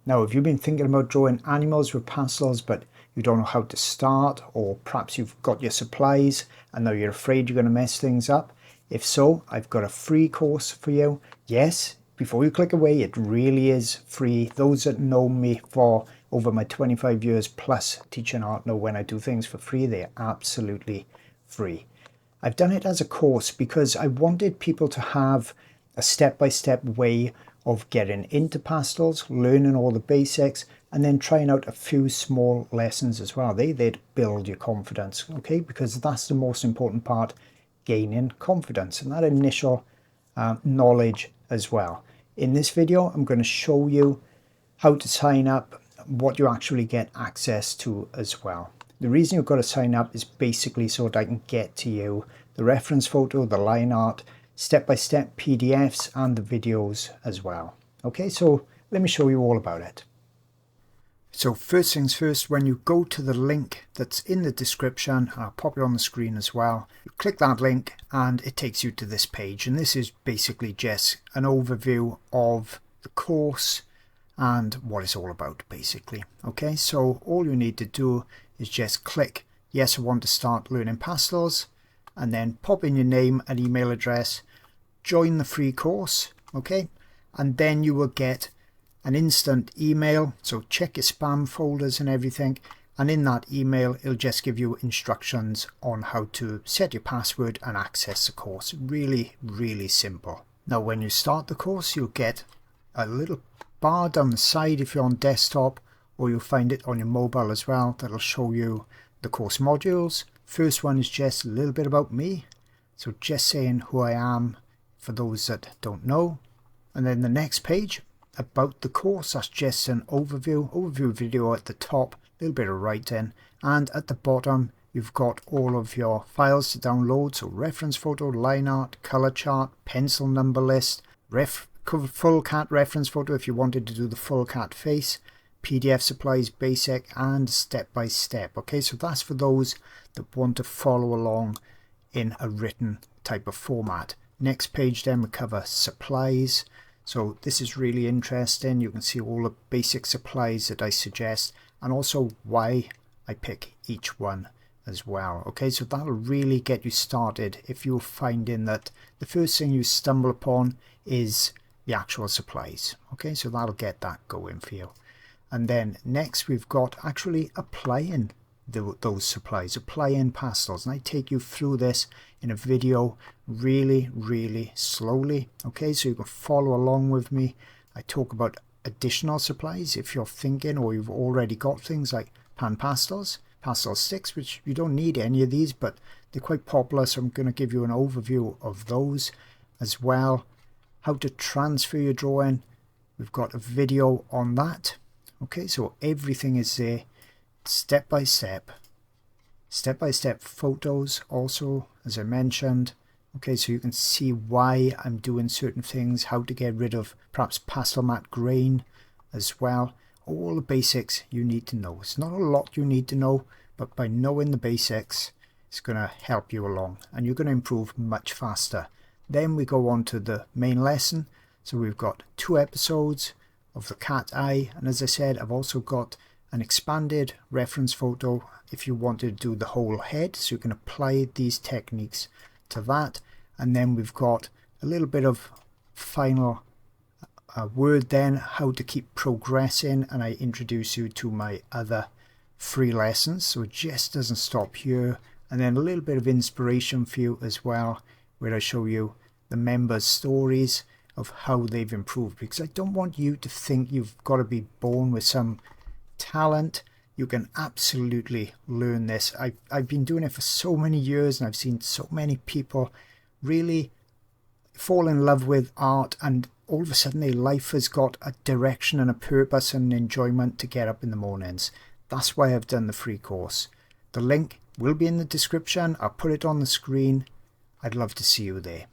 Now, if you've been thinking about drawing animals with pastels, but you don't know how to start, or perhaps you've got your supplies and now you're afraid you're going to mess things up, if so, I've got a free course for you. Yes, before you click away, it really is free. Those that know me for over my 25 years plus teaching art know when I do things for free, they're absolutely free. I've done it as a course because I wanted people to have a step-by-step way of getting into pastels, learning all the basics, and then trying out a few small lessons as well. They'd build your confidence, okay? Because that's the most important part, gaining confidence and that initial knowledge as well. In this video, I'm going to show you how to sign up, what you actually get access to as well. The reason you've got to sign up is basically so that I can get to you the reference photo, the line art, step-by-step PDFs and the videos as well. Okay, so let me show you all about it. So first things first, when you go to the link that's in the description, and I'll pop it on the screen as well, you click that link and it takes you to this page, and this is basically just an overview of the course and what it's all about basically. Okay, so all you need to do is just click yes, I want to start learning pastels, and then pop in your name and email address, join the free course, okay, and then you will get an instant email, so check your spam folders and everything, and in that email it'll just give you instructions on how to set your password and access the course. Really simple. Now when you start the course, you'll get a little bar down the side if you're on desktop, or you'll find it on your mobile as well, that'll show you the course modules. First one is just a little bit about me, so just saying who I am for those that don't know. And then the next page, about the course, that's just an overview video at the top, a little bit of writing, and at the bottom you've got all of your files to download, so reference photo, line art, color chart, pencil number list, full cat reference photo if you wanted to do the full cat face, PDF supplies, basic and step by step. Okay, so that's for those that want to follow along in a written type of format. Next page then we cover supplies. So this is really interesting. You can see all the basic supplies that I suggest and also why I pick each one as well. Okay, so that'll really get you started if you're finding that the first thing you stumble upon is the actual supplies. Okay, so that'll get that going for you. And then next we've got actually applying those supplies, applying pastels, and I take you through this in a video really slowly. Okay, so you can follow along with me. I talk about additional supplies if you're thinking or you've already got things like pan pastels, pastel sticks, which you don't need any of these, but they're quite popular, so I'm going to give you an overview of those as well. How to transfer your drawing, we've got a video on that. Okay, so everything is there, step by step photos also, as I mentioned. Okay, so you can see why I'm doing certain things, how to get rid of perhaps pastel matte grain as well. All the basics you need to know. It's not a lot you need to know, but by knowing the basics, it's going to help you along and you're going to improve much faster. Then we go on to the main lesson. So we've got 2 episodes of the cat eye, and as I said, I've also got an expanded reference photo if you want to do the whole head, so you can apply these techniques to that. And then we've got a little bit of final word then, how to keep progressing, and I introduce you to my other free lessons, so it just doesn't stop here. And then a little bit of inspiration for you as well, where I show you the members' stories of how they've improved, because I don't want you to think you've got to be born with some talent. You can absolutely learn this. I've been doing it for so many years and I've seen so many people really fall in love with art, and all of a sudden their life has got a direction and a purpose and enjoyment to get up in the mornings. That's why I've done the free course. The link will be in the description. I'll put it on the screen. I'd love to see you there.